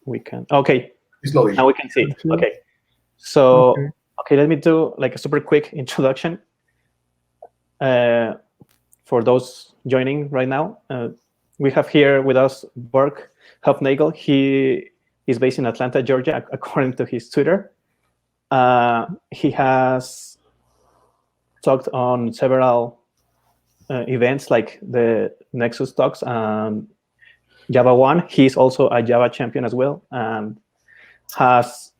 we can. Okay, It's loading. now we can see it. Okay, so okay, let me do like a super quick introduction for those joining right now. We have here with us Burk Hufnagel. He is based in Atlanta, Georgia, according to his Twitter. He has talked on several events like the Nexus talks and JavaOne. He's also a Java champion as well, and has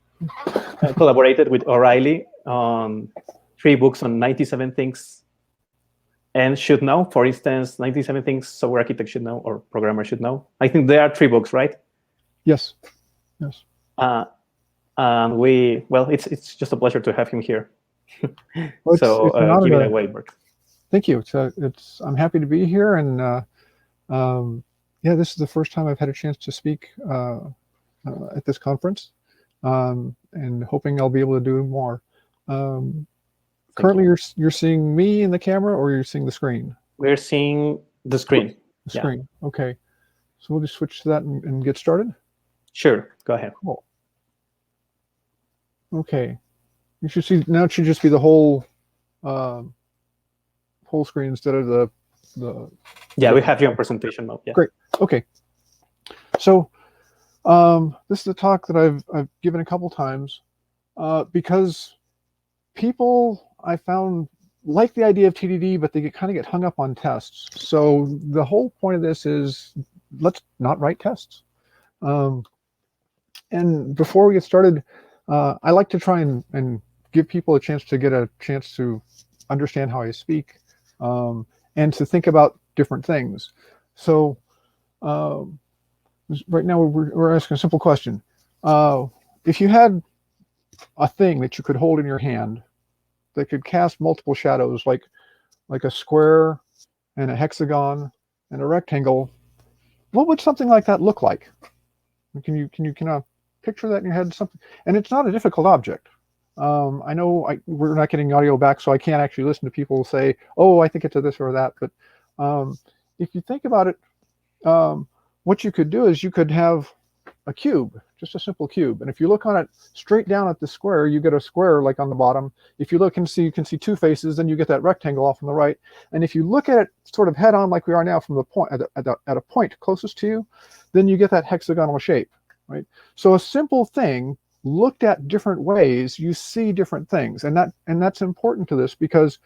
collaborated with O'Reilly on 3 books on 97 things and should know. For instance, 97 things software architects should know or programmers should know. I think there are 3 books, right? Yes. Yes. And it's just a pleasure to have him here. Well, so give it away, Burk. Thank you. I'm happy to be here, and yeah, this is the first time I've had a chance to speak at this conference, and hoping I'll be able to do more. Currently, you're seeing me in the camera, or you're seeing the screen? We're seeing the screen. The screen. Okay. So we'll just switch to that and get started. Sure. Go ahead. Cool. Okay. You should see now. It should just be the whole screen instead of the. Yeah, we have you on presentation mode. Yeah. Great. Okay. So this is a talk that I've given a couple times because people I found like the idea of TDD, but they kind of get hung up on tests. So the whole point of this is let's not write tests. And before we get started, I like to try and give people a chance to understand how I speak, and to think about different things. So right now we're asking a simple question. If you had a thing that you could hold in your hand that could cast multiple shadows, like a square and a hexagon and a rectangle, what would something like that look like? Can you picture that in your head? Something, and it's not a difficult object. I know we're not getting audio back, so I can't actually listen to people say, "Oh, I think it's a this or that." But if you think about it, what you could do is you could have a cube, just a simple cube. And if you look on it straight down at the square, you get a square like on the bottom. If you look and see, you can see 2 faces, then you get that rectangle off on the right. And if you look at it sort of head on like we are now from the point at a point closest to you, then you get that hexagonal shape, right? So a simple thing looked at different ways, you see different things. And that's important to this because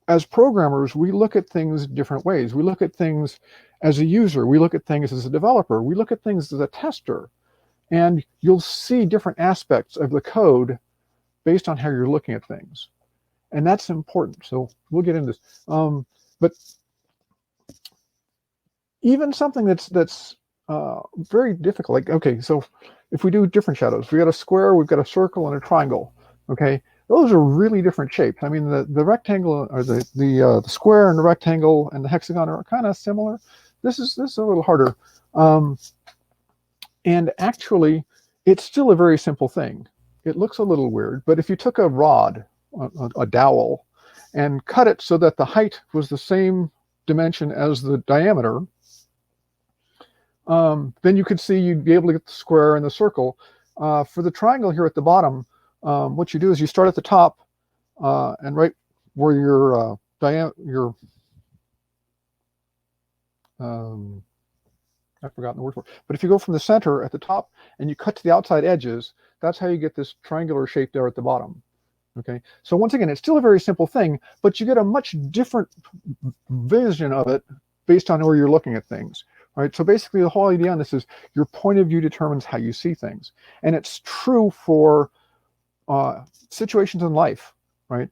as programmers, we look at things different ways. We look at things as a user. We look at things as a developer. We look at things as a tester. And you'll see different aspects of the code based on how you're looking at things. And that's important. So we'll get into this. But even something that's very difficult, like, okay, so if we do different shadows, we got a square, we've got a circle, and a triangle, okay? Those are really different shapes. I mean, the rectangle, or the square and the rectangle and the hexagon are kind of similar. This is a little harder. And actually, it's still a very simple thing. It looks a little weird, but if you took a rod, a dowel, and cut it so that the height was the same dimension as the diameter, then you could see you'd be able to get the square and the circle. For the triangle here at the bottom, what you do is you start at the top, and right where your I've forgotten the word for it. But if you go from the center at the top and you cut to the outside edges, that's how you get this triangular shape there at the bottom. Okay, so once again, it's still a very simple thing, but you get a much different vision of it based on where you're looking at things. Right, so basically the whole idea on this is your point of view determines how you see things. And it's true for situations in life, right?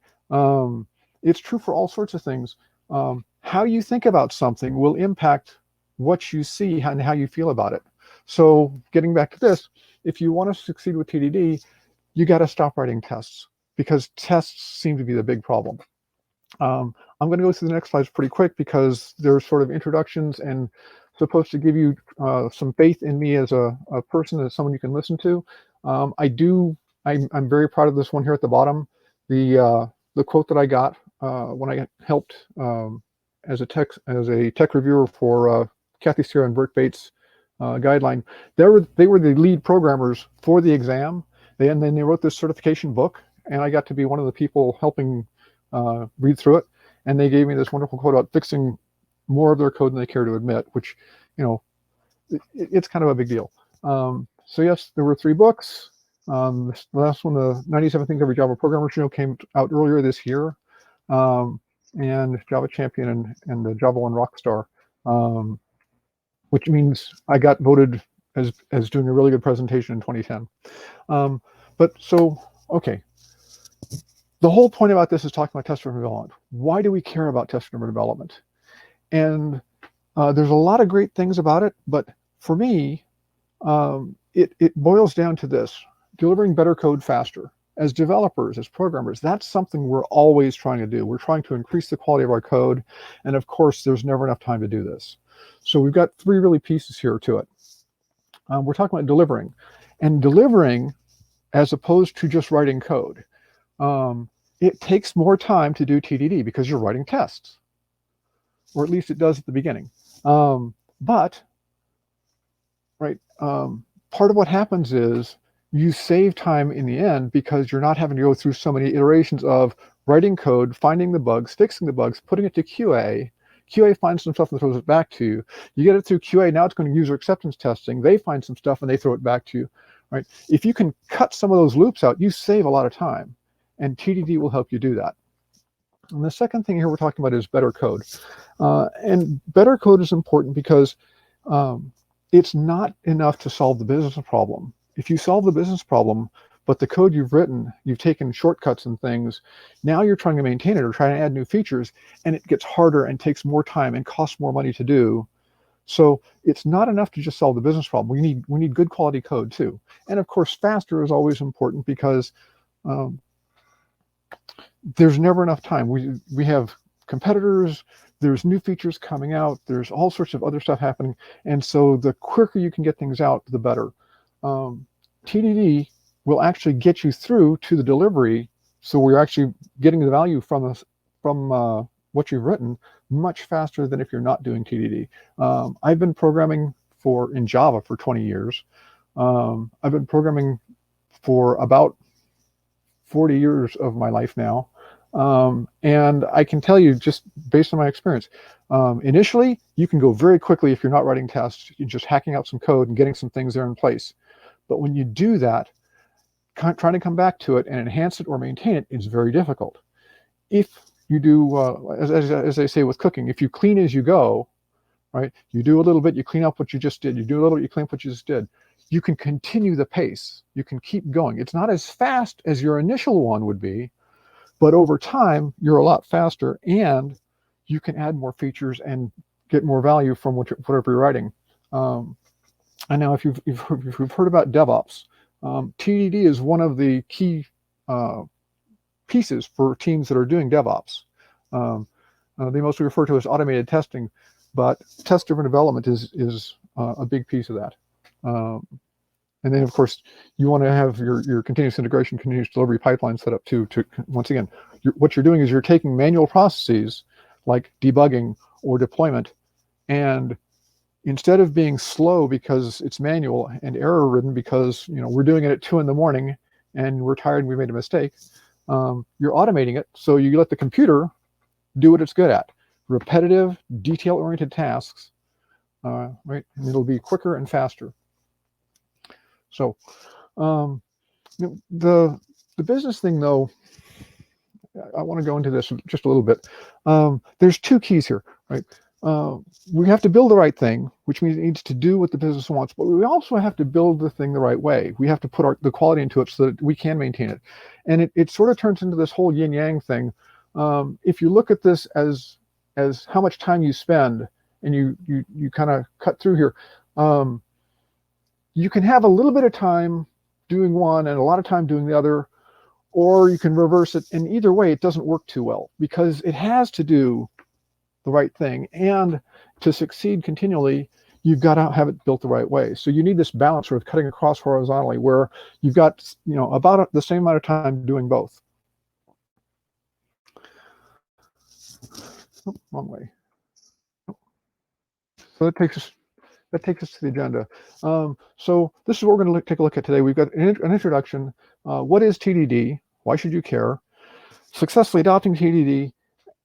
It's true for all sorts of things. How you think about something will impact what you see and how you feel about it. So getting back to this, if you want to succeed with TDD, you got to stop writing tests because tests seem to be the big problem. I'm going to go through the next slides pretty quick because they're sort of introductions and supposed to give you some faith in me as a person, as someone you can listen to. I'm very proud of this one here at the bottom. The quote that I got when I helped as a tech reviewer for Kathy Sierra and Bert Bates' guideline. They were the lead programmers for the exam. And then they wrote this certification book, and I got to be one of the people helping read through it. And they gave me this wonderful quote about fixing more of their code than they care to admit, which, it's kind of a big deal. So yes, there were 3 books. The last one, the 97 Things Every Java Programmer Should Know, came out earlier this year. And Java Champion and the JavaOne Rockstar, which means I got voted as doing a really good presentation in 2010. Okay. The whole point about this is talking about test-driven development. Why do we care about test-driven development? And there's a lot of great things about it, but for me, it boils down to this: delivering better code faster. As developers, as programmers, that's something we're always trying to do. We're trying to increase the quality of our code, and of course, there's never enough time to do this. So we've got 3 really pieces here to it. We're talking about delivering, and delivering as opposed to just writing code. It takes more time to do TDD because you're writing tests, or at least it does at the beginning. Part of what happens is you save time in the end because you're not having to go through so many iterations of writing code, finding the bugs, fixing the bugs, putting it to QA. QA finds some stuff and throws it back to you. You get it through QA, now it's going to user acceptance testing. They find some stuff and they throw it back to you. Right? If you can cut some of those loops out, you save a lot of time, and TDD will help you do that. And the second thing here we're talking about is better code. And better code is important because it's not enough to solve the business problem. If you solve the business problem, but the code you've written, you've taken shortcuts and things, now you're trying to maintain it or trying to add new features, and it gets harder and takes more time and costs more money to do. So it's not enough to just solve the business problem. We need good quality code too. And of course, faster is always important because there's never enough time. We have competitors, there's new features coming out, there's all sorts of other stuff happening. And so the quicker you can get things out, the better. TDD will actually get you through to the delivery. So we're actually getting the value from what you've written much faster than if you're not doing TDD. I've been programming in Java for 20 years. I've been programming for about 40 years of my life now. And I can tell you, just based on my experience, initially, you can go very quickly if you're not writing tests. You're just hacking out some code and getting some things there in place. But when you do that, trying to come back to it and enhance it or maintain it is very difficult. If you do, as they say with cooking, if you clean as you go, right? You do a little bit, you clean up what you just did. You do a little bit, you clean up what you just did. You can continue the pace. You can keep going. It's not as fast as your initial one would be, but over time, you're a lot faster, and you can add more features and get more value from whatever you're writing. And now, if you've heard about DevOps, TDD is one of the key pieces for teams that are doing DevOps. They mostly refer to as automated testing, but test-driven development is a big piece of that. And then, of course, you want to have your continuous integration, continuous delivery pipeline set up too. To once again, what you're doing is you're taking manual processes like debugging or deployment, and instead of being slow because it's manual and error-ridden because we're doing it at 2 in the morning and we're tired and we made a mistake, you're automating it. So you let the computer do what it's good at: repetitive, detail-oriented tasks, right? And it'll be quicker and faster. So the business thing, though, I want to go into this just a little bit. There's 2 keys here, right? We have to build the right thing, which means it needs to do what the business wants, but we also have to build the thing the right way. We have to put the quality into it so that we can maintain it. And it sort of turns into this whole yin-yang thing. If you look at this as how much time you spend, and you kind of cut through here, you can have a little bit of time doing one and a lot of time doing the other, or you can reverse it. And either way, it doesn't work too well because it has to do the right thing. And to succeed continually, you've got to have it built the right way. So you need this balance sort of cutting across horizontally where you've got about the same amount of time doing both. Oh, wrong way. So that takes us that takes us to the agenda. So this is what we're going to take a look at today. We've got an introduction. What is TDD? Why should you care? Successfully adopting TDD,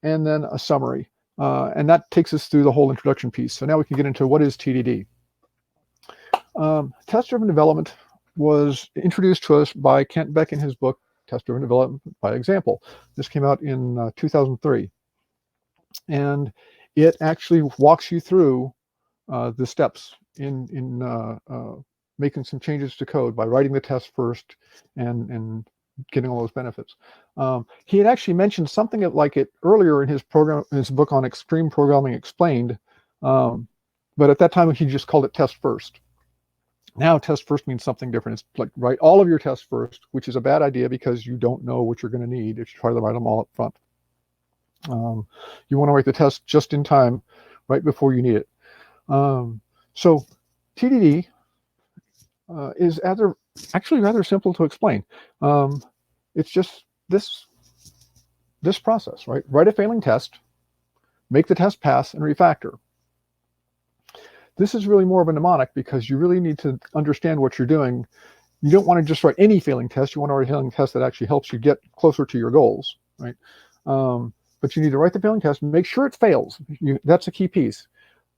and then a summary. And that takes us through the whole introduction piece. So now we can get into what is TDD. Test-driven development was introduced to us by Kent Beck in his book, Test-driven Development by Example. This came out in 2003. And it actually walks you through the steps in making some changes to code by writing the test first and getting all those benefits. He had actually mentioned something like it earlier in his book on Extreme Programming Explained, but at that time he just called it test first. Now test first means something different. It's like write all of your tests first, which is a bad idea because you don't know what you're going to need if you try to write them all up front. You want to write the test just in time, right before you need it. So TDD is actually rather simple to explain. It's just this process, right? Write a failing test, make the test pass, and refactor. This is really more of a mnemonic because you really need to understand what you're doing. You don't want to just write any failing test. You want to write a failing test that actually helps you get closer to your goals, right? But you need to write the failing test, make sure it fails. That's a key piece.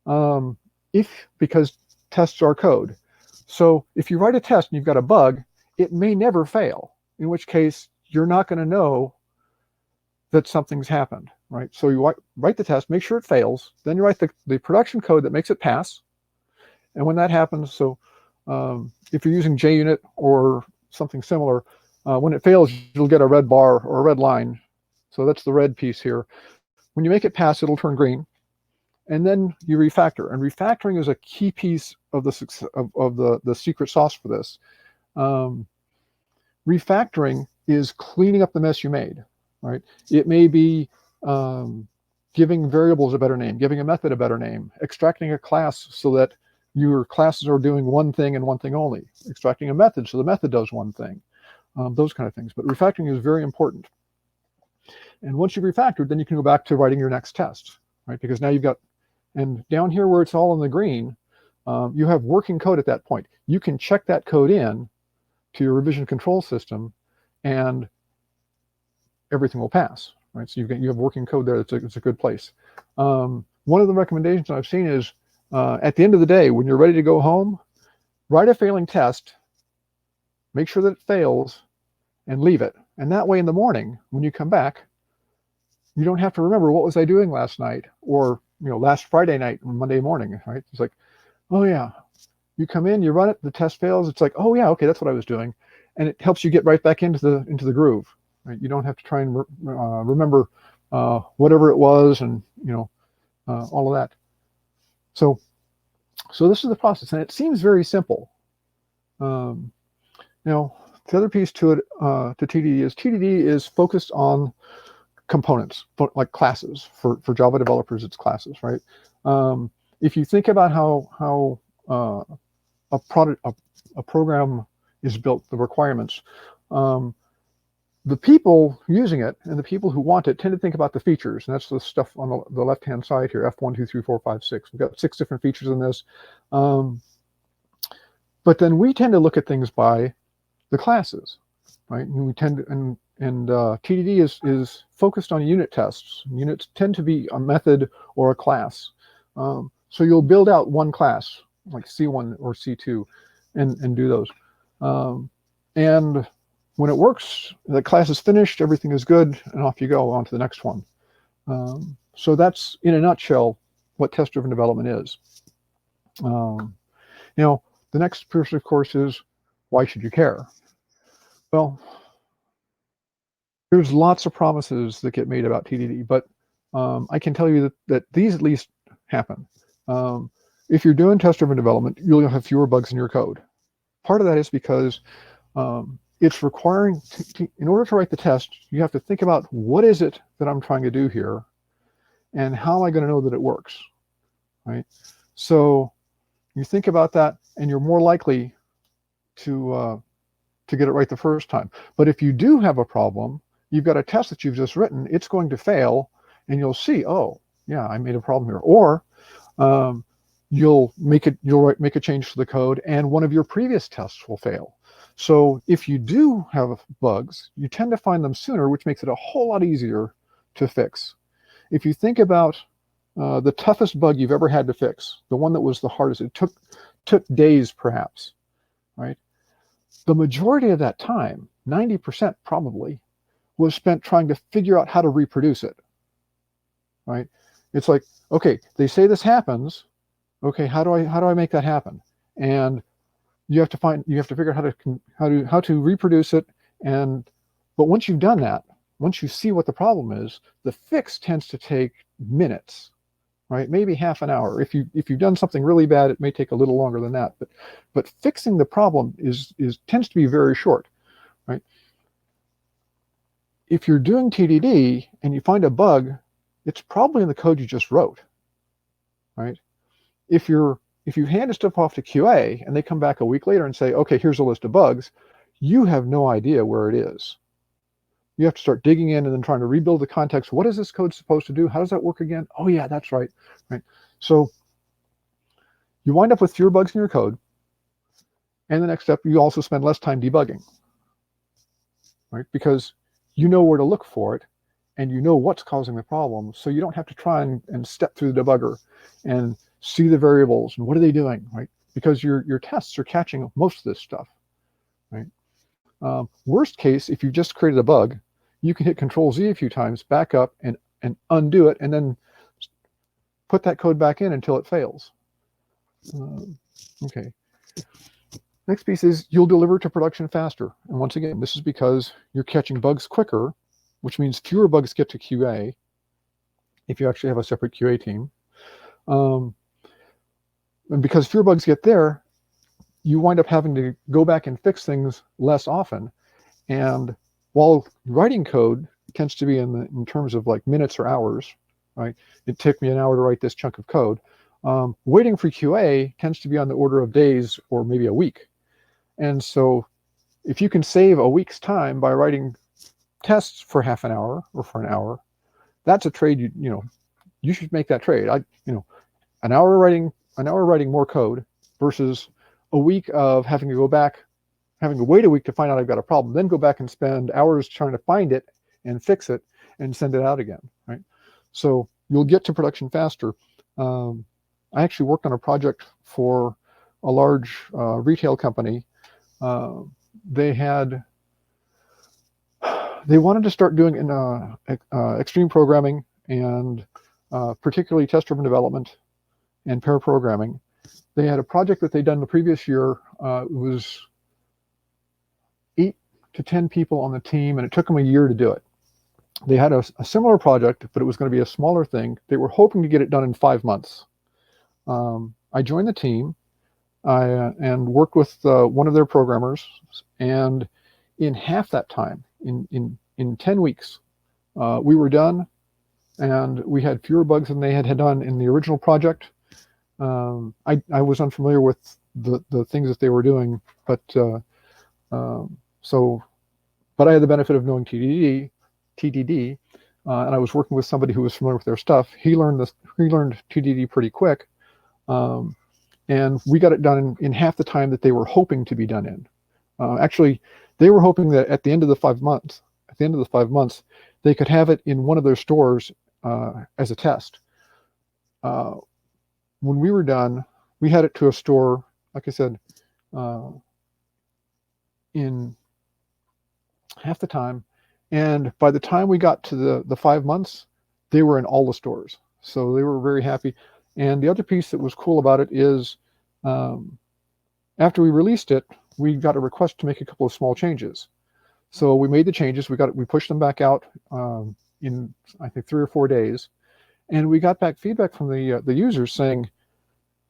Because tests are code. So if you write a test and you've got a bug, it may never fail, in which case you're not going to know that something's happened, right? So you write the test, make sure it fails, then you write the production code that makes it pass. And when that happens, so if you're using JUnit or something similar, when it fails, you'll get a red bar or a red line. So that's the red piece here. When you make it pass, it'll turn green. And then you refactor. And refactoring is a key piece of the secret sauce for this. Refactoring is cleaning up the mess you made, right? It may be giving variables a better name, giving a method a better name, extracting a class so that your classes are doing one thing and one thing only, extracting a method so the method does one thing, those kind of things. But refactoring is very important. And once you've refactored, then you can go back to writing your next test, right? Because now you've got, and down here where it's all in the green, you have working code at that point. You can check that code in to your revision control system and everything will pass, right? So you have working code there. It's a good place. One of the recommendations I've seen is at the end of the day, when you're ready to go home, write a failing test, make sure that it fails, and leave it. And that way in the morning, when you come back, you don't have to remember what was I doing last night or last Friday night or Monday morning, right? It's like, oh yeah, you come in, you run it, the test fails. It's like, oh yeah, okay, that's what I was doing, and it helps you get right back into the groove. Right? You don't have to try and remember whatever it was and all of that. So this is the process, and it seems very simple. Now, the other piece to it, to TDD is focused on components, like classes. For Java developers, it's classes, right? If you think about how a program is built, the requirements, the people using it and the people who want it tend to think about the features, and that's the stuff on the left-hand side here, F1, 2, 3, 4, 5, 6. We've got 6 different features in this. But then we tend to look at things by the classes, right? And we tend to, and TDD is focused on unit tests. Units tend to be a method or a class. So you'll build out one class, like C1 or C2, and do those. And when it works, the class is finished, everything is good, and off you go on to the next one. So that's, in a nutshell, what test-driven development is. The next person, of course, is why should you care? Well, there's lots of promises that get made about TDD, but I can tell you that these at least happen. If you're doing test-driven development, you'll have fewer bugs in your code. Part of that is because it's requiring, in order to write the test, you have to think about what is it that I'm trying to do here, and how am I going to know that it works, right? So you think about that, and you're more likely to get it right the first time. But if you do have a problem, you've got a test that you've just written, it's going to fail, and you'll see, oh, yeah, I made a problem here. Or you'll make a change to the code, and one of your previous tests will fail. So if you do have bugs, you tend to find them sooner, which makes it a whole lot easier to fix. If you think about the toughest bug you've ever had to fix, the one that was the hardest, it took days perhaps, right? The majority of that time, 90% probably, was spent trying to figure out how to reproduce it, right? It's like, okay, they say this happens. Okay, how do I make that happen? And you have to figure out how to reproduce it. But once you've done that, once you see what the problem is, the fix tends to take minutes, right? Maybe half an hour. If you've done something really bad, it may take a little longer than that. But fixing the problem tends to be very short, right? If you're doing TDD and you find a bug, it's probably in the code you just wrote, right? If you hand stuff off to QA and they come back a week later and say, okay, here's a list of bugs, you have no idea where it is. You have to start digging in and then trying to rebuild the context. What is this code supposed to do? How does that work again? Oh yeah, that's right. Right. So you wind up with fewer bugs in your code. And the next step, you also spend less time debugging, right? Because you know where to look for it and you know what's causing the problem. So you don't have to try and step through the debugger and see the variables and what are they doing, right? Because your tests are catching most of this stuff, right? Worst case, if you just created a bug, you can hit Control-Z a few times, back up and undo it, and then put that code back in until it fails. Okay. Next piece is you'll deliver to production faster. And once again, this is because you're catching bugs quicker, which means fewer bugs get to QA if you actually have a separate QA team. And because fewer bugs get there, you wind up having to go back and fix things less often. And while writing code tends to be in terms of like minutes or hours, right? It took me an hour to write this chunk of code. Waiting for QA tends to be on the order of days or maybe a week. And so if you can save a week's time by writing tests for half an hour or for an hour, that's a trade you should make that trade. An hour writing more code versus a week of having to wait a week to find out I've got a problem, then go back and spend hours trying to find it and fix it and send it out again, right? So you'll get to production faster. I actually worked on a project for a large retail company. They wanted to start doing extreme programming and particularly test-driven development and pair programming. They had a project that they'd done the previous year. It was 8 to 10 people on the team, and it took them a year to do it. They had a similar project, but it was going to be a smaller thing. They were hoping to get it done in 5 months. I joined the team and worked with one of their programmers, and in half that time, in 10 weeks, we were done, and we had fewer bugs than they had done in the original project. I was unfamiliar with the things that they were doing, but I had the benefit of knowing TDD, and I was working with somebody who was familiar with their stuff. He learned TDD pretty quick, and we got it done in half the time that they were hoping to be done in. Actually, they were hoping that at the end of the 5 months, they could have it in one of their stores as a test. When we were done, we had it to a store, like I said, in half the time. And by the time we got to the 5 months, they were in all the stores. So they were very happy. And the other piece that was cool about it is after we released it, we got a request to make a couple of small changes. So we made the changes. We pushed them back out in, I think, 3 or 4 days. And we got back feedback from the users saying,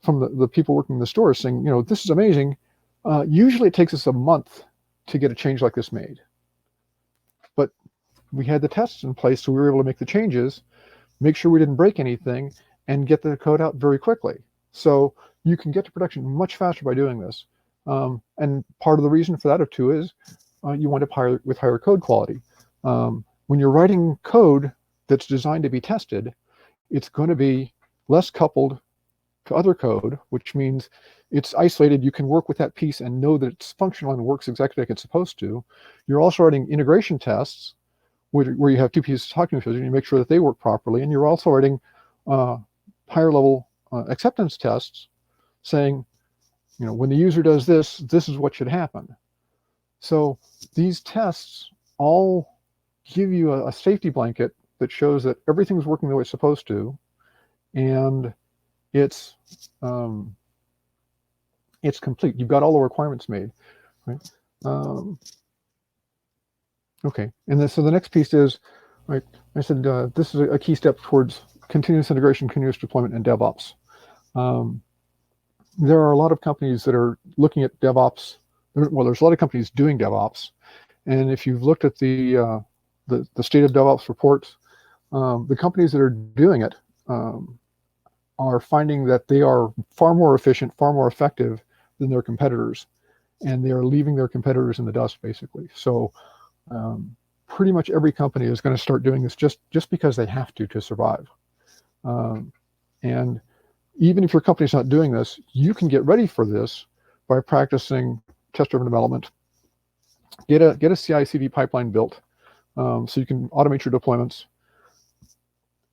from the people working in the stores saying, this is amazing. Usually it takes us a month to get a change like this made. But we had the tests in place, so we were able to make the changes, make sure we didn't break anything, and get the code out very quickly. So you can get to production much faster by doing this. And part of the reason for that or two is you wind up with higher code quality. When you're writing code that's designed to be tested, it's going to be less coupled to other code, which means it's isolated. You can work with that piece and know that it's functional and works exactly like it's supposed to. You're also writing integration tests where you have two pieces talking to each other and you make sure that they work properly. And you're also writing higher level acceptance tests saying, when the user does this, this is what should happen. So these tests all give you a safety blanket that shows that everything's working the way it's supposed to, and it's complete. You've got all the requirements made, right? Okay, and then so the next piece is, right? I said this is a key step towards continuous integration, continuous deployment, and DevOps. There are a lot of companies that are looking at DevOps. Well, there's a lot of companies doing DevOps, and if you've looked at the state of DevOps reports, the companies that are doing it are finding that they are far more efficient, far more effective than their competitors, and they are leaving their competitors in the dust, basically. So pretty much every company is going to start doing this just because they have to survive. And even if your company's not doing this, you can get ready for this by practicing test-driven development. Get a CI/CD pipeline built so you can automate your deployments.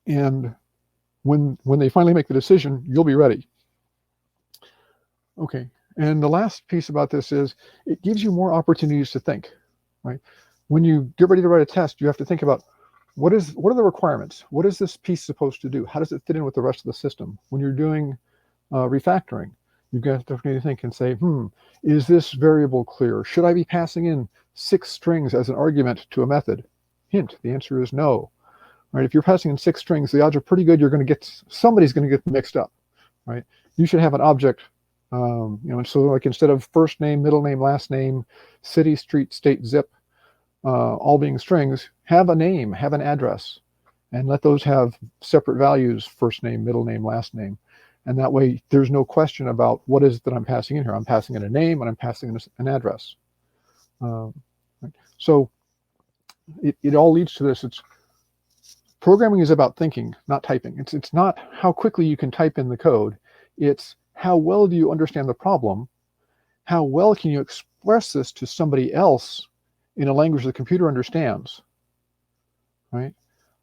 And when they finally make the decision, you'll be ready. Okay, and the last piece about this is it gives you more opportunities to think, right? When you get ready to write a test, you have to think about what are the requirements? What is this piece supposed to do? How does it fit in with the rest of the system? When you're doing refactoring, you've got to think and say, is this variable clear? Should I be passing in 6 strings as an argument to a method? Hint, the answer is no. Right? If you're passing in 6 strings, the odds are pretty good somebody's going to get mixed up, right? You should have an object, and so like instead of first name, middle name, last name, city, street, state, zip, all being strings, have a name, have an address, and let those have separate values, first name, middle name, last name. And that way there's no question about what is it that I'm passing in here. I'm passing in a name and I'm passing in an address. Right? So it all leads to this. Programming is about thinking, not typing. It's not how quickly you can type in the code. It's how well do you understand the problem? How well can you express this to somebody else in a language the computer understands, right?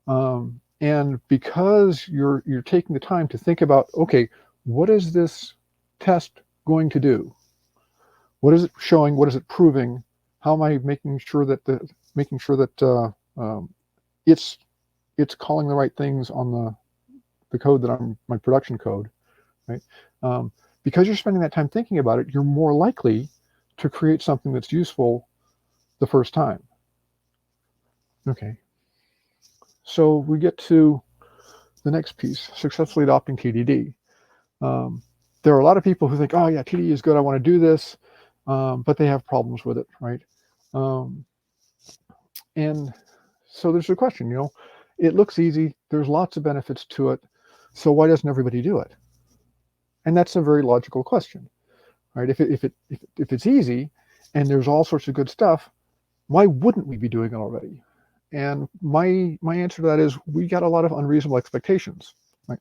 And because you're taking the time to think about, okay, what is this test going to do? What is it showing? What is it proving? How am I making sure that it's calling the right things on the code that I'm my production code, right? Because you're spending that time thinking about it, you're more likely to create something that's useful the first time. Okay. So we get to the next piece, successfully adopting TDD. There are a lot of people who think, oh yeah, TDD is good, I want to do this, but they have problems with it, right? And so there's a question, it looks easy, there's lots of benefits to it, so why doesn't everybody do it? And that's a very logical question, right? If it's easy and there's all sorts of good stuff, why wouldn't we be doing it already? And my answer to that is we got a lot of unreasonable expectations, right?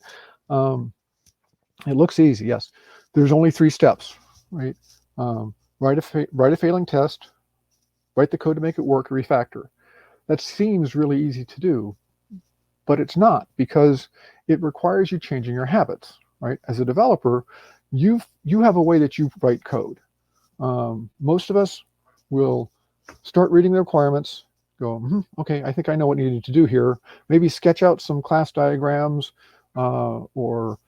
It looks easy, yes. There's only 3 steps, right? Write a failing test, write the code to make it work, refactor. That seems really easy to do, but it's not, because it requires you changing your habits, right? As a developer, you have a way that you write code. Most of us will start reading the requirements, go, okay, I think I know what needed to do here. Maybe sketch out some class diagrams or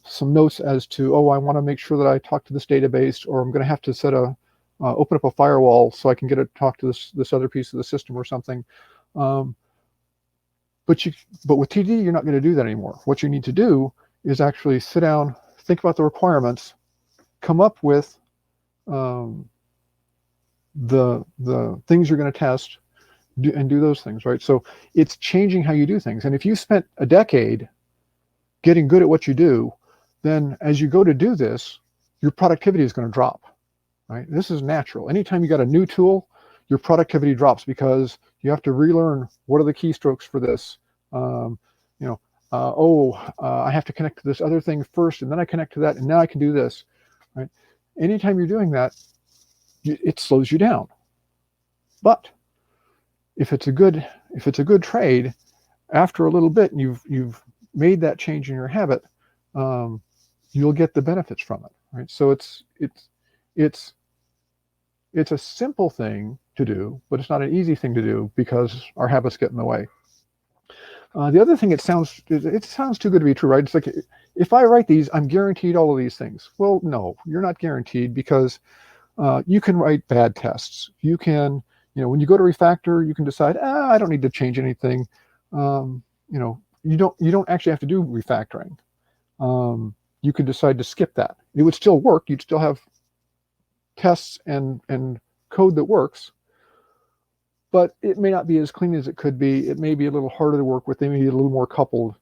some notes as to, I want to make sure that I talk to this database, or I'm going to have to open up a firewall so I can get to talk to this other piece of the system or something. But with TDD, you're not going to do that anymore. What you need to do is actually sit down, think about the requirements, come up with the things you're going to test, and do those things, right? So it's changing how you do things. And if you spent a decade getting good at what you do, then as you go to do this, your productivity is going to drop, right? This is natural. Anytime you got a new tool, your productivity drops because you have to relearn what are the keystrokes for this. I have to connect to this other thing first, and then I connect to that, and now I can do this, right? Anytime you're doing that, it slows you down. But if it's a good trade, after a little bit, you've made that change in your habit, you'll get the benefits from it, right? So it's a simple thing to do, but it's not an easy thing to do because our habits get in the way. The other thing, it sounds too good to be true, right? It's like, if I write these, I'm guaranteed all of these things. Well, no, you're not guaranteed, because you can write bad tests. You can, when you go to refactor, you can decide, I don't need to change anything. You don't actually have to do refactoring. You could decide to skip that. It would still work. You'd still have tests and code that works, but it may not be as clean as it could be. It may be a little harder to work with. They may be a little more coupled.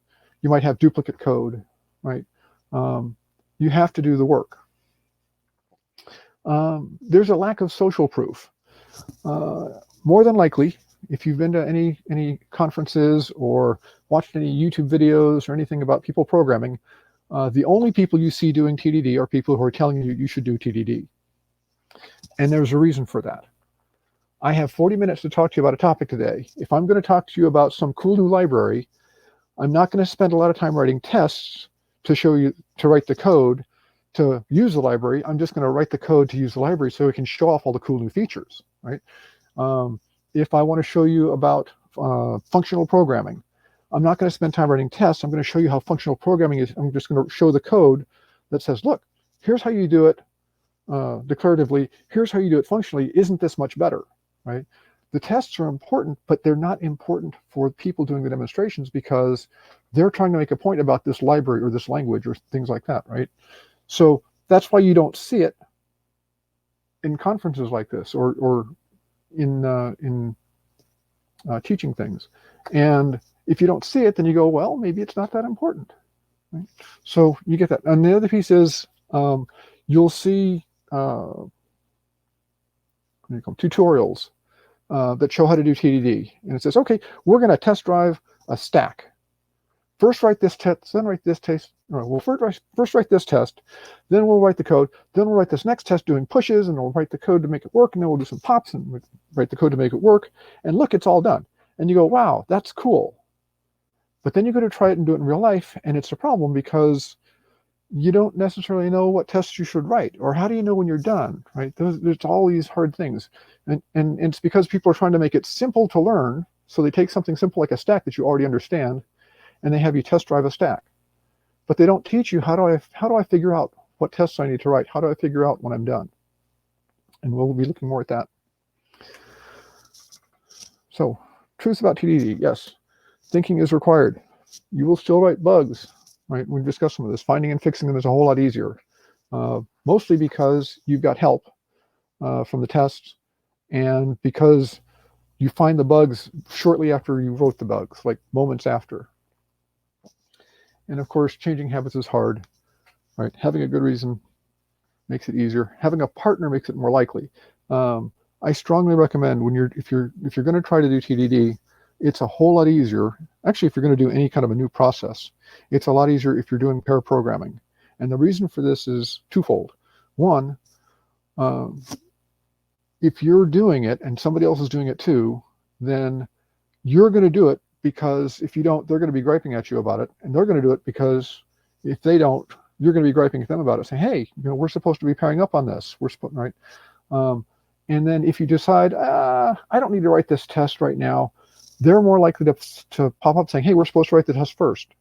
You might have duplicate code, right? You have to do the work. There's a lack of social proof. More than likely, if you've been to any conferences or watched any YouTube videos or anything about people programming, the only people you see doing TDD are people who are telling you should do TDD. And there's a reason for that. I have 40 minutes to talk to you about a topic today. If I'm going to talk to you about some cool new library, I'm not going to spend a lot of time writing tests to show you to write the code to use the library. I'm just going to write the code to use the library so it can show off all the cool new features, right? If I want to show you about functional programming, I'm not going to spend time writing tests. I'm going to show you how functional programming is. I'm just going to show the code that says, look, here's how you do it declaratively. Here's how you do it functionally. Isn't this much better, right? The tests are important, but they're not important for people doing the demonstrations, because they're trying to make a point about this library or this language or things like that, right? So that's why you don't see it in conferences like this or in teaching things. And if you don't see it, then you go, well, maybe it's not that important, right? So you get that. And the other piece is you'll see tutorials that show how to do TDD. And it says, okay, we're going to test drive a stack. First write this test, then write this test. We'll first write this test, then we'll write the code, then we'll write this next test doing pushes, and we'll write the code to make it work, and then we'll do some pops and write the code to make it work. And look, it's all done. And you go, wow, that's cool. But then you go to try it and do it in real life, and it's a problem because you don't necessarily know what tests you should write, or how do you know when you're done, right? There's all these hard things. And it's because people are trying to make it simple to learn, so they take something simple like a stack that you already understand, and they have you test drive a stack. But they don't teach you, how do I figure out what tests I need to write? How do I figure out when I'm done? And we'll be looking more at that. So, truths about TDD, yes. Thinking is required. You will still write bugs, right? We've discussed some of this. Finding and fixing them is a whole lot easier. Mostly because you've got help from the tests, and because you find the bugs shortly after you wrote the bugs, like moments after. And of course, changing habits is hard, right? Having a good reason makes it easier. Having a partner makes it more likely. I strongly recommend if you're going to try to do TDD, it's a whole lot easier. Actually, if you're going to do any kind of a new process, it's a lot easier if you're doing pair programming. And the reason for this is twofold. One, if you're doing it and somebody else is doing it too, then you're going to do it, because if you don't, they're going to be griping at you about it, and they're going to do it because if they don't, you're going to be griping at them about it, saying, hey, we're supposed to be pairing up on this. We're supposed, right? And then if you decide, I don't need to write this test right now, they're more likely to pop up saying, hey, we're supposed to write the test first,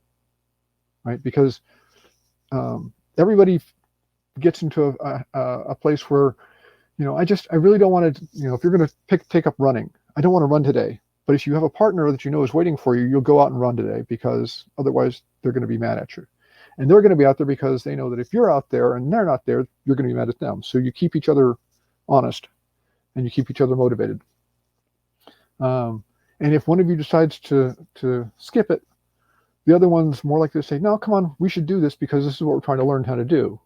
right? Because everybody gets into a place where, I really don't want to, if you're going to take up running, I don't want to run today. But if you have a partner that you know is waiting for you, you'll go out and run today, because otherwise they're going to be mad at you. And they're going to be out there because they know that if you're out there and they're not there, you're going to be mad at them. So you keep each other honest, and you keep each other motivated. And if one of you decides to skip it, the other one's more likely to say, no, come on, we should do this because this is what we're trying to learn how to do.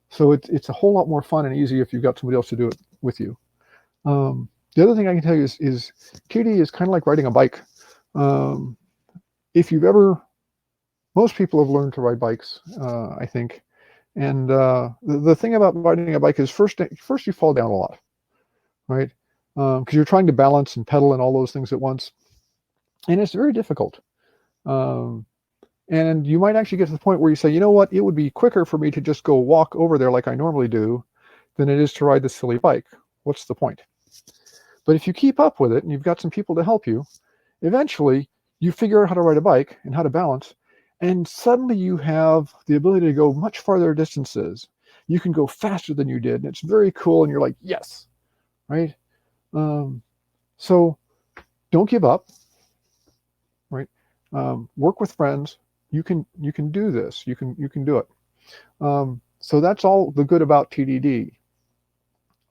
So it's a whole lot more fun and easy if you've got somebody else to do it with you. The other thing I can tell you is TD is kind of like riding a bike. If you've ever most people have learned to ride bikes, I think. And the thing about riding a bike is first you fall down a lot, right? Because you're trying to balance and pedal and all those things at once. And it's very difficult. And you might actually get to the point where you say, you know what, it would be quicker for me to just go walk over there like I normally do than it is to ride this silly bike. What's the point? But if you keep up with it and you've got some people to help you, eventually you figure out how to ride a bike and how to balance, and suddenly you have the ability to go much farther distances. You can go faster than you did, and it's very cool, and you're like, yes, right? So don't give up, right? Work with friends. You can do this. You can do it. So that's all the good about TDD.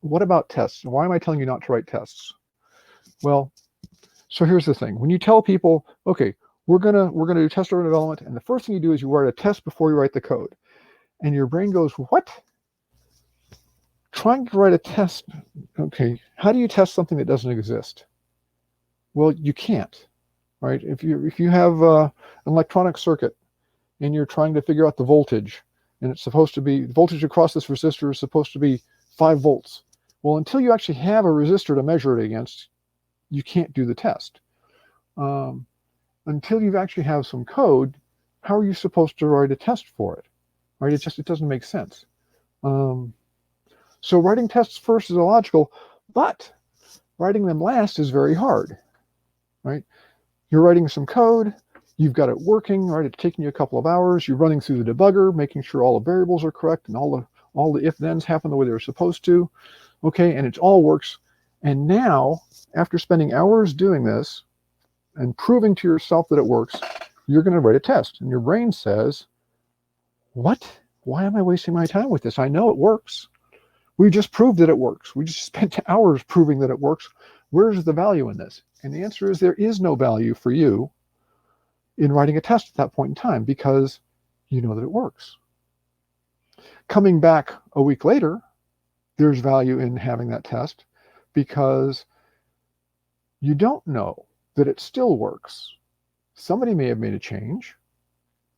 What about tests? Why am I telling you not to write tests? Well, so here's the thing. When you tell people, okay, we're gonna do test-driven development, and the first thing you do is you write a test before you write the code, and your brain goes, what? Trying to write a test, okay, how do you test something that doesn't exist? Well, you can't, right? If you have an electronic circuit and you're trying to figure out the voltage, and it's supposed to be, the voltage across this resistor is supposed to be 5 volts. Well, until you actually have a resistor to measure it against, you can't do the test. Until you actually have some code, how are you supposed to write a test for it? Right? It doesn't make sense. So writing tests first is illogical, but writing them last is very hard. Right? You're writing some code, you've got it working, right? It's taking you a couple of hours. You're running through the debugger, making sure all the variables are correct and all the if-thens happen the way they're supposed to. Okay, and it all works. And now, after spending hours doing this and proving to yourself that it works, you're going to write a test. And your brain says, what? Why am I wasting my time with this? I know it works. We just proved that it works. We just spent hours proving that it works. Where's the value in this? And the answer is there is no value for you in writing a test at that point in time because you know that it works. Coming back a week later, there's value in having that test because you don't know that it still works. Somebody may have made a change,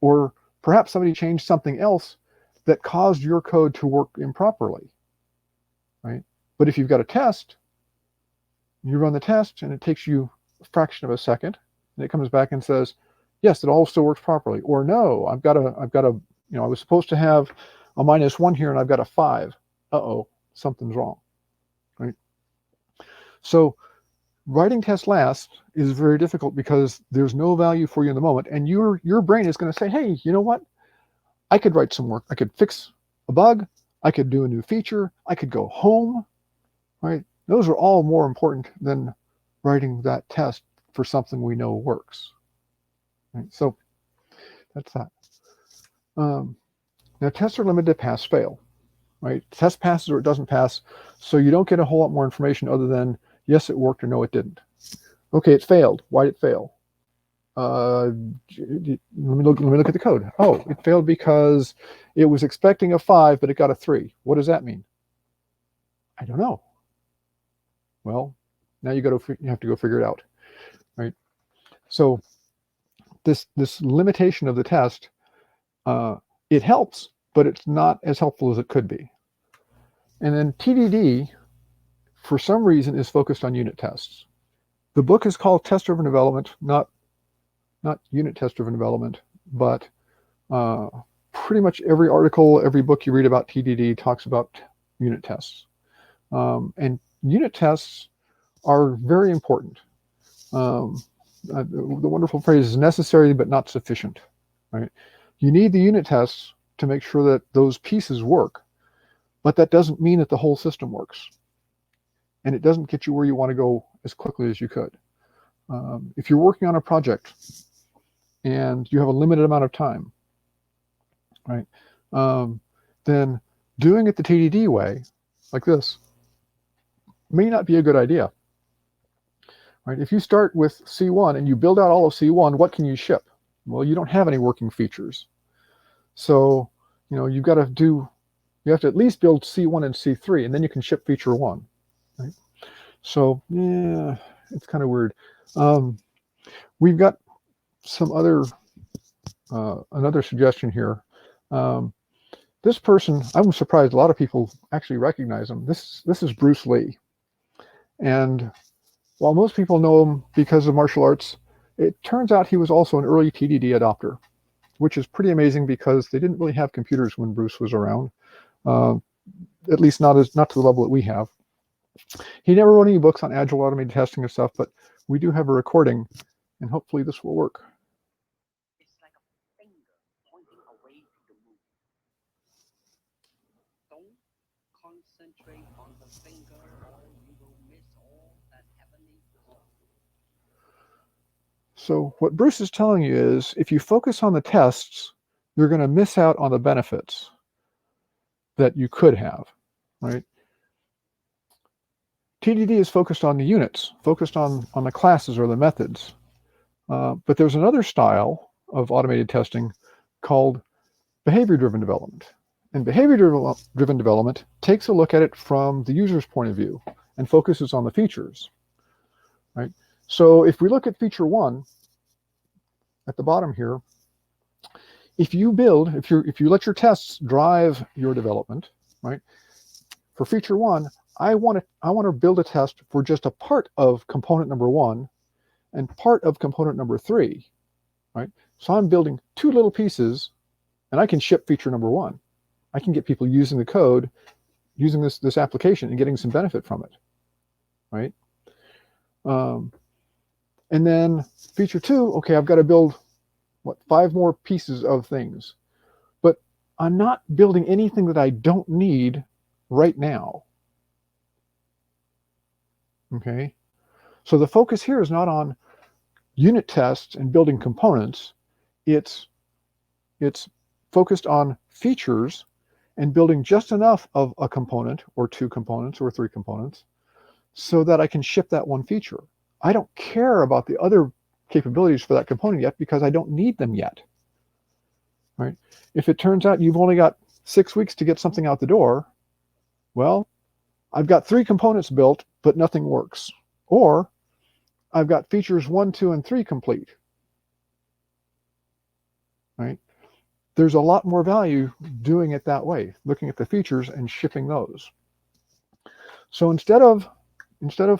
or perhaps somebody changed something else that caused your code to work improperly, right? But if you've got a test, you run the test and it takes you a fraction of a second, and it comes back and says, yes, it all still works properly. Or no, I've got a, I was supposed to have a -1 here and I've got a 5. Uh-oh, something's wrong, right? So writing tests last is very difficult because there's no value for you in the moment, and your brain is going to say, hey, you know what? I could write some work. I could fix a bug. I could do a new feature. I could go home, right? Those are all more important than writing that test for something we know works. Right? So that's that. Now tests are limited to pass, fail, right? Test passes or it doesn't pass, so you don't get a whole lot more information other than yes, it worked or no, it didn't. Okay, it failed. Why did it fail? Let me look at the code. Oh, it failed because it was expecting a 5, but it got a 3. What does that mean? I don't know. Well, now you have to go figure it out, right? So this limitation of the test, it helps, but it's not as helpful as it could be. And then TDD, for some reason, is focused on unit tests. The book is called Test-Driven Development, not unit test-driven development, but pretty much every article, every book you read about TDD talks about unit tests. And unit tests are very important. The wonderful phrase is necessary but not sufficient, right? You need the unit tests to make sure that those pieces work, but that doesn't mean that the whole system works. And it doesn't get you where you want to go as quickly as you could. If you're working on a project and you have a limited amount of time, right, then doing it the TDD way, like this, may not be a good idea. Right? If you start with C1 and you build out all of C1, what can you ship? Well, you don't have any working features. So, you have to at least build C1 and C3, and then you can ship feature 1. Right? So, yeah, it's kind of weird. We've got some other another suggestion here. This person, I'm surprised a lot of people actually recognize him. This is Bruce Lee. And while most people know him because of martial arts, it turns out he was also an early TDD adopter, which is pretty amazing because they didn't really have computers when Bruce was around, at least not to the level that we have. He never wrote any books on agile automated testing and stuff, but we do have a recording, and hopefully this will work. It's like a finger pointing away to the moon. Don't concentrate on the finger or you will miss all that heavenly glory. So what Bruce is telling you is, if you focus on the tests, you're going to miss out on the benefits that you could have, right? TDD is focused on the units, focused on the classes or the methods. But there's another style of automated testing called behavior-driven development. And behavior-driven development takes a look at it from the user's point of view and focuses on the features, right? So if we look at feature 1 at the bottom here, if you let your tests drive your development, right? For feature 1, I want to build a test for just a part of component number 1 and part of component number 3, right? So I'm building 2 little pieces, and I can ship feature number 1. I can get people using the code, using this application and getting some benefit from it, right? And then feature 2, okay, I've got to build, 5 more pieces of things. But I'm not building anything that I don't need right now. Okay? So the focus here is not on unit tests and building components. It's focused on features and building just enough of a component or 2 components or 3 components so that I can ship that one feature. I don't care about the other capabilities for that component yet because I don't need them yet, right? If it turns out you've only got 6 weeks to get something out the door, well, I've got 3 components built, but nothing works. Or I've got features 1, 2, and 3 complete, right? There's a lot more value doing it that way, looking at the features and shipping those. So instead of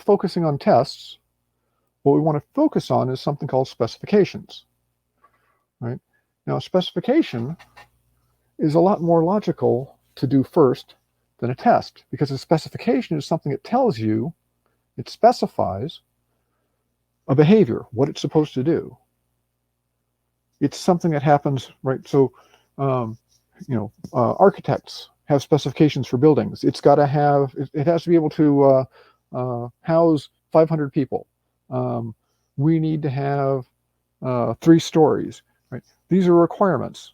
focusing on tests, what we want to focus on is something called specifications, right? Now, a specification is a lot more logical to do first than a test, because a specification is something that tells you, it specifies a behavior, what it's supposed to do. It's something that happens, right? So, architects have specifications for buildings. It has to be able to house 500 people. We need to have 3 stories, right? These are requirements,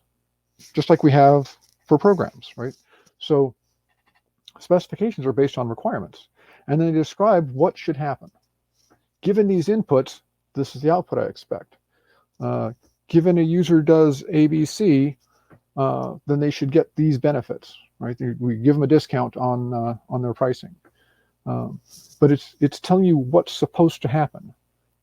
just like we have for programs, right? So specifications are based on requirements, and then they describe what should happen. Given these inputs, this is the output I expect. Given a user does A, B, C, then they should get these benefits, right? We give them a discount on their pricing. But it's telling you what's supposed to happen,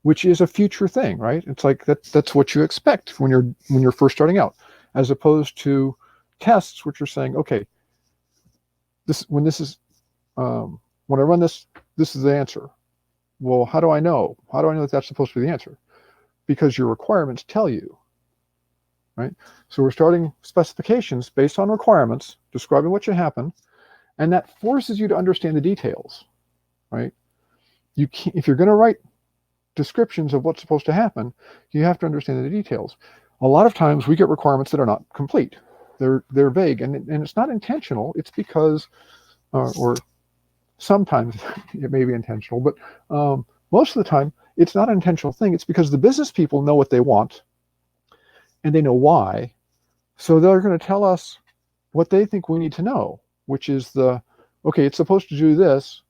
which is a future thing, right? It's like that's what you expect when you're first starting out, as opposed to tests, which are saying, okay, when I run this is the answer. Well, how do I know? How do I know that that's supposed to be the answer? Because your requirements tell you, right? So we're starting specifications based on requirements, describing what should happen, and that forces you to understand the details, right? If you're going to write descriptions of what's supposed to happen, you have to understand the details. A lot of times we get requirements that are not complete. They're vague, and it's not intentional. It's because, or sometimes it may be intentional, but most of the time it's not an intentional thing. It's because the business people know what they want, and they know why. So they're going to tell us what they think we need to know, which is okay, it's supposed to do this.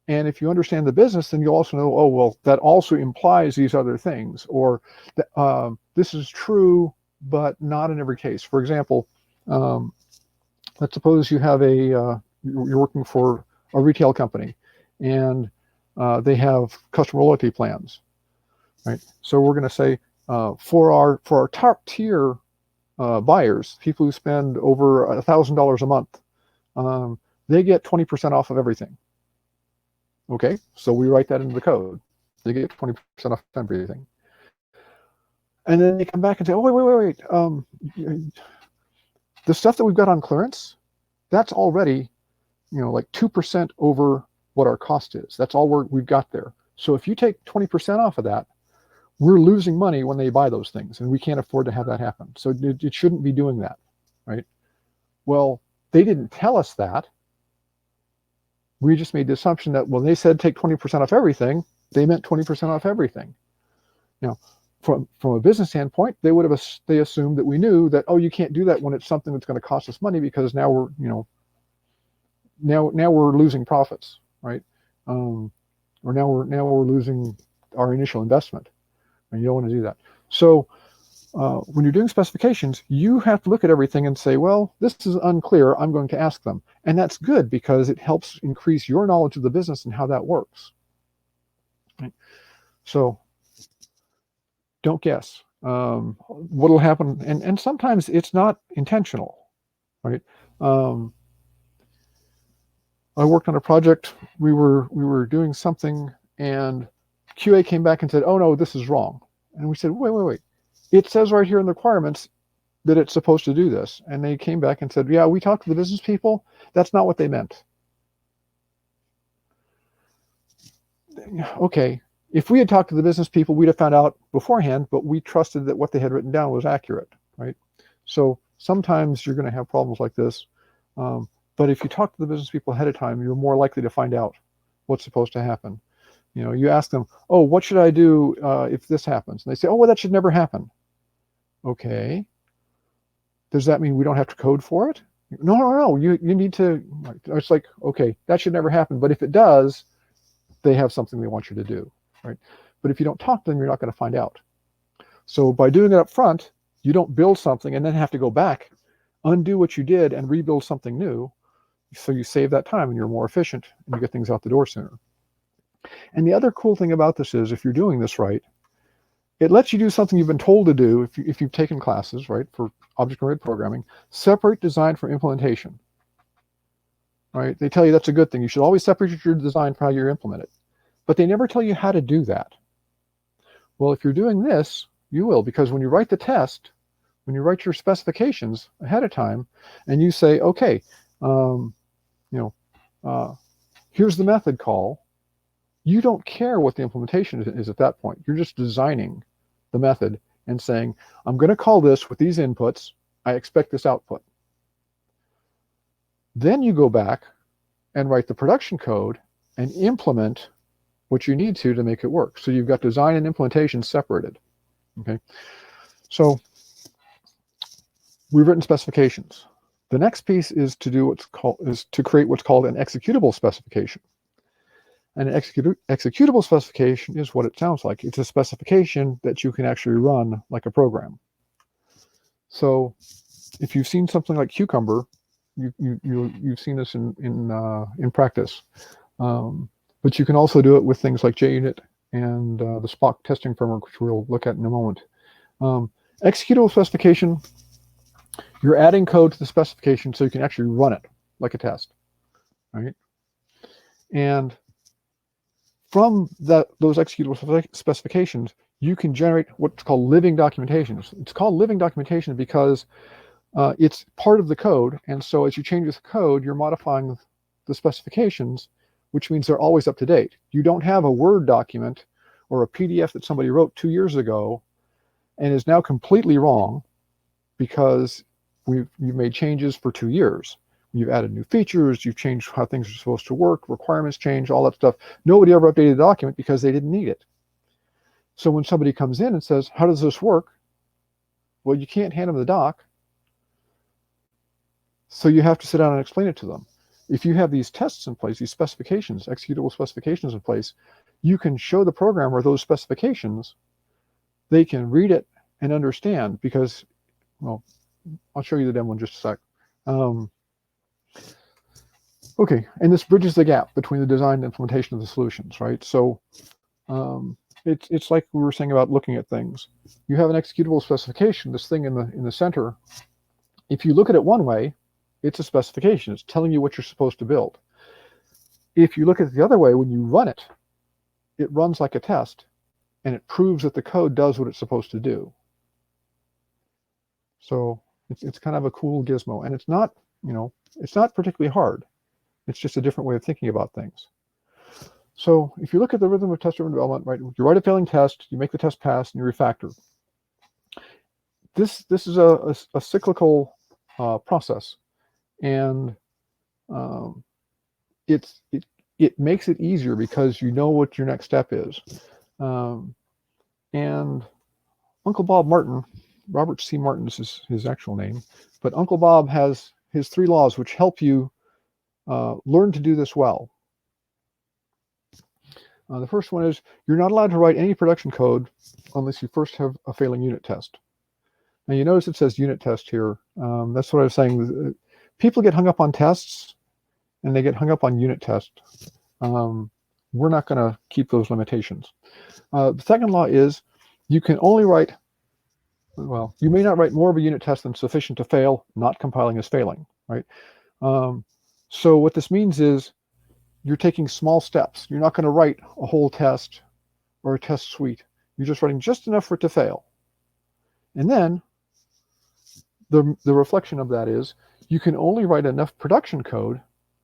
And if you understand the business, then you'll also know, oh, well, that also implies these other things, or this is true, but not in every case. For example, let's suppose you have you're working for a retail company, and they have customer loyalty plans, right? So we're going to say for our top tier buyers, people who spend over $1,000 a month, they get 20% off of everything. Okay, so we write that into the code. They get 20% off everything. And then they come back and say, oh, wait. The stuff that we've got on clearance, that's already, like 2% over what our cost is. That's all we've got there. So if you take 20% off of that, we're losing money when they buy those things, and we can't afford to have that happen. So it shouldn't be doing that, right? Well, they didn't tell us that. We just made the assumption that when they said take 20% off everything, they meant 20% off everything. Now, from a business standpoint, they assumed that we knew that, oh, you can't do that when it's something that's going to cost us money, because now we're now we're losing profits, right? Or now we're losing our initial investment, and you don't want to do that. So when you're doing specifications, you have to look at everything and say, well, this is unclear, I'm going to ask them. And that's good, because it helps increase your knowledge of the business and how that works. Right? So don't guess. What'll happen, and sometimes it's not intentional, right? I worked on a project, we were doing something, and QA came back and said, oh no, this is wrong. And we said, wait. It says right here in the requirements that it's supposed to do this. And they came back and said, yeah, we talked to the business people. That's not what they meant. Okay, if we had talked to the business people, we'd have found out beforehand, but we trusted that what they had written down was accurate, right? So sometimes you're going to have problems like this. But if you talk to the business people ahead of time, you're more likely to find out what's supposed to happen. You ask them, oh, what should I do if this happens? And they say, oh, well, that should never happen. Okay. Does that mean we don't have to code for it? No. You need to. It's like, okay, that should never happen. But if it does, they have something they want you to do, right? But if you don't talk to them, you're not going to find out. So by doing it up front, you don't build something and then have to go back, undo what you did, and rebuild something new. So you save that time and you're more efficient and you get things out the door sooner. And the other cool thing about this is, if you're doing this right, it lets you do something you've been told to do if you've taken classes, right, for object-oriented programming. Separate design from implementation, right? They tell you that's a good thing. You should always separate your design from how you implement it. But they never tell you how to do that. Well, if you're doing this, you will, because when you write the test, when you write your specifications ahead of time, and you say, okay, here's the method call, you don't care what the implementation is at that point. You're just designing the method and saying, I'm going to call this with these inputs. I expect this output. Then you go back and write the production code and implement what you need to make it work. So you've got design and implementation separated. Okay. So we've written specifications. The next piece is to create what's called an executable specification. And an executable specification is what it sounds like. It's a specification that you can actually run like a program. So if you've seen something like Cucumber, you've seen this in practice. But you can also do it with things like JUnit and the Spock testing framework, which we'll look at in a moment. Executable specification, you're adding code to the specification so you can actually run it like a test, right? And from those executable specifications, you can generate what's called living documentation. It's called living documentation because it's part of the code, and so as you change the code, you're modifying the specifications, which means they're always up to date. You don't have a Word document or a PDF that somebody wrote 2 years ago and is now completely wrong because you've made changes for 2 years. You've added new features, you've changed how things are supposed to work, requirements change, all that stuff. Nobody ever updated the document because they didn't need it. So when somebody comes in and says, how does this work? Well, you can't hand them the doc. So you have to sit down and explain it to them. If you have these tests in place, these specifications, executable specifications in place, you can show the programmer those specifications. They can read it and understand because, well, I'll show you the demo in just a sec. Okay, and this bridges the gap between the design and implementation of the solutions, right? So it's like we were saying about looking at things. You have an executable specification, this thing in the center. If you look at it one way, it's a specification. It's telling you what you're supposed to build. If you look at it the other way, when you run it, it runs like a test, and it proves that the code does what it's supposed to do. So it's kind of a cool gizmo, and it's not, it's not particularly hard. It's just a different way of thinking about things. So if you look at the rhythm of test-driven development, right, you write a failing test, you make the test pass, and you refactor. This is a cyclical process, and it makes it easier because you know what your next step is. And Uncle Bob Martin, Robert C. Martin is his actual name, but Uncle Bob has his 3 laws which help you learn to do this well. The first one is you're not allowed to write any production code unless you first have a failing unit test. Now you notice it says unit test here. That's what I was saying. People get hung up on tests, and they get hung up on unit test. We're not going to keep those limitations. The second law is you can only write, well, you may not write more of a unit test than sufficient to fail. Not compiling is failing, right? So what this means is you're taking small steps. You're not going to write a whole test or a test suite. You're just writing just enough for it to fail. And then the reflection of that is you can only write enough production code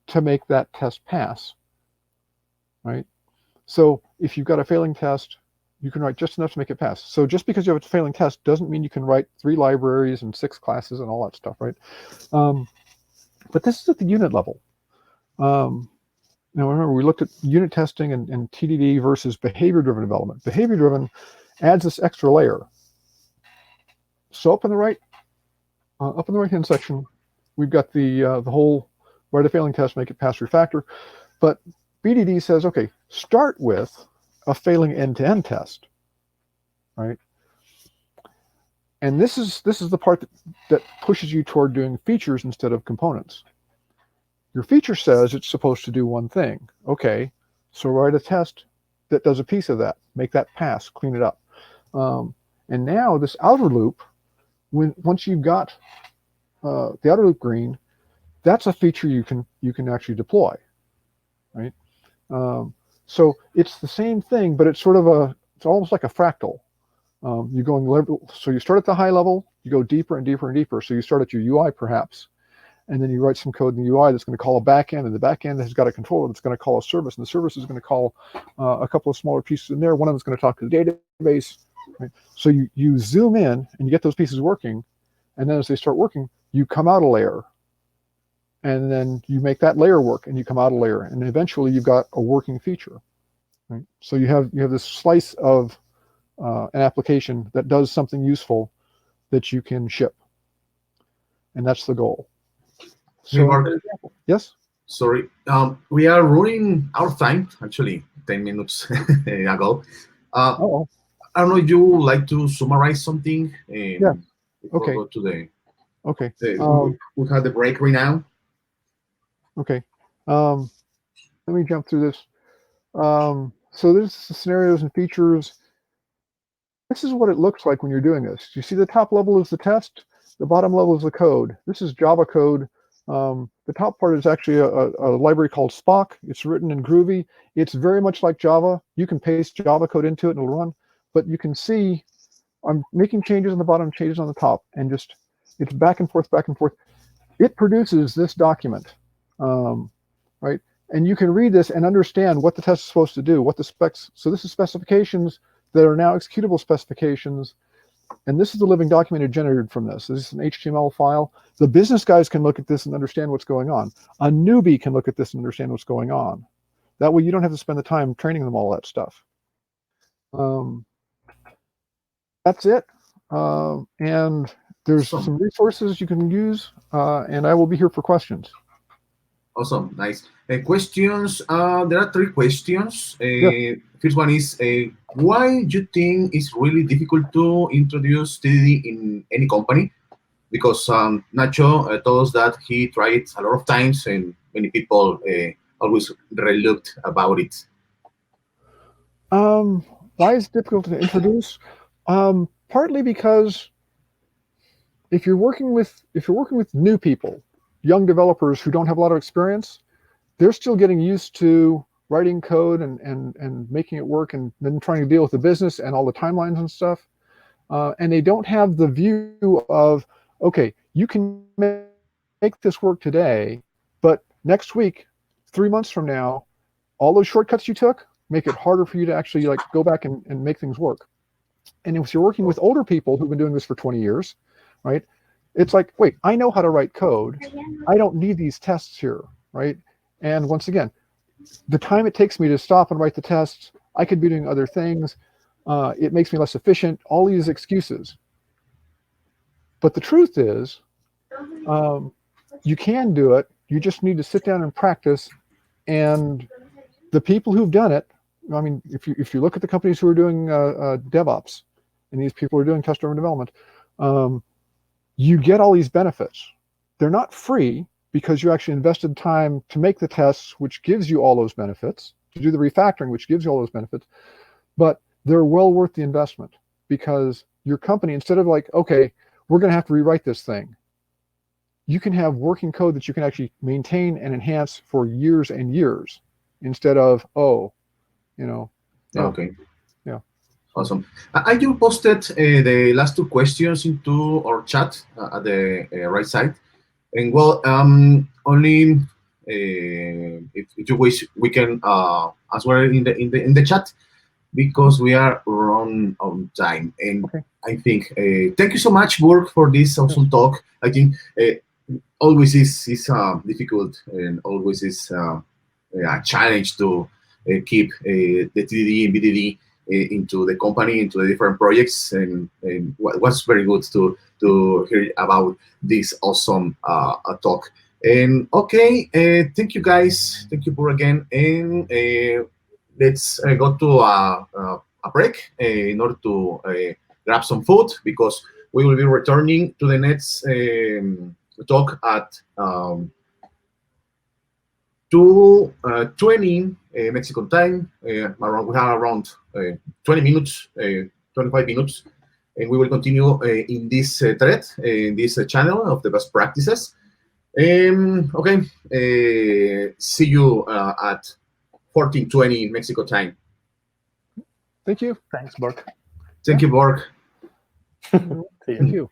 to make that test pass, right? So if you've got a failing test, you can write just enough to make it pass. So just because you have a failing test doesn't mean you can write 3 libraries and 6 classes and all that stuff, right? But this is at the unit level. Now remember, we looked at unit testing and TDD versus behavior-driven development. Behavior-driven adds this extra layer. So up in the right-hand section, we've got the whole write a failing test, make it pass, refactor. But BDD says, okay, start with a failing end-to-end test, right? And this is the part that pushes you toward doing features instead of components. Your feature says it's supposed to do one thing. Okay, so write a test that does a piece of that. Make that pass, clean it up. And now this outer loop, once you've got the outer loop green, that's a feature you can actually deploy, right? So it's the same thing, but it's it's almost like a fractal. You're going level, so you start at the high level, you go deeper and deeper and deeper. So you start at your UI perhaps, and then you write some code in the UI that's going to call a backend, and the backend has got a controller that's going to call a service, and the service is going to call a couple of smaller pieces in there. One of them is going to talk to the database. Right? So you zoom in and you get those pieces working, and then as they start working, you come out a layer, and then you make that layer work, and you come out a layer, and eventually you've got a working feature. Right? So you have this slice of an application that does something useful that you can ship, and that's the goal. So, Mark, yes? Sorry, we are running out of time, actually, 10 minutes ago. I don't know if you would like to summarize something. Yeah. Okay. Go to the, okay. We have the break right now. Okay. Let me jump through this. So this is the scenarios and features. This is what it looks like when you're doing this. You see the top level is the test. The bottom level is the code. This is Java code. The top part is actually a library called Spock. It's written in Groovy. It's very much like Java. You can paste Java code into it and it'll run. But you can see I'm making changes on the bottom, changes on the top, and just it's back and forth, back and forth. It produces this document, right? And you can read this and understand what the test is supposed to do, what the specs. So this is specifications that are now executable specifications. And this is the living document it generated from this. This is an HTML file. The business guys can look at this and understand what's going on. A newbie can look at this and understand what's going on. That way you don't have to spend the time training them all that stuff. That's it. And there's some resources you can use, and I will be here for questions. Awesome, nice. Questions, there are 3 questions. Yeah. First one is, why do you think it's really difficult to introduce TDD in any company? Because Nacho told us that he tried it a lot of times and many people always reluctant about it. Why is it difficult to introduce? Partly because if you're working with new people, young developers who don't have a lot of experience, they're still getting used to writing code and making it work, and then trying to deal with the business and all the timelines and stuff. And they don't have the view of, okay, you can make this work today, but next week, 3 months from now, all those shortcuts you took make it harder for you to actually like go back and make things work. And if you're working with older people who've been doing this for 20 years, right? It's like, wait, I know how to write code. I don't need these tests here, right? And once again, the time it takes me to stop and write the tests, I could be doing other things. It makes me less efficient, all these excuses. But the truth is, you can do it. You just need to sit down and practice. And the people who've done it, I mean, if you look at the companies who are doing DevOps, and these people are doing test-driven development, you get all these benefits. They're not free because you actually invested time to make the tests, which gives you all those benefits, to do the refactoring, which gives you all those benefits, but they're well worth the investment, because your company, instead of like, okay, we're going to have to rewrite this thing, you can have working code that you can actually maintain and enhance for years and years, instead of, oh, you know. Yeah. Okay. Yeah. Awesome. I just posted the last two questions into our chat at the right side. And well, only if you wish, we can answer in the chat, because we are run on time. And Okay. I think thank you so much, Burk, for this awesome talk. I think always is difficult, and always is a challenge to keep the TDD and BDD into the company, into the different projects, and was very good to hear about this awesome talk. And okay, thank you guys, thank you, Burk, again, and let's go to a break in order to grab some food, because we will be returning to the next talk at 2:20 Mexican time. We have around 20 minutes, 25 minutes, and we will continue in this thread, in this channel of the best practices. Okay, see you at 14:20 Mexico time. Thank you. Thanks, Burk. Thank you, Burk. See you. Thank you.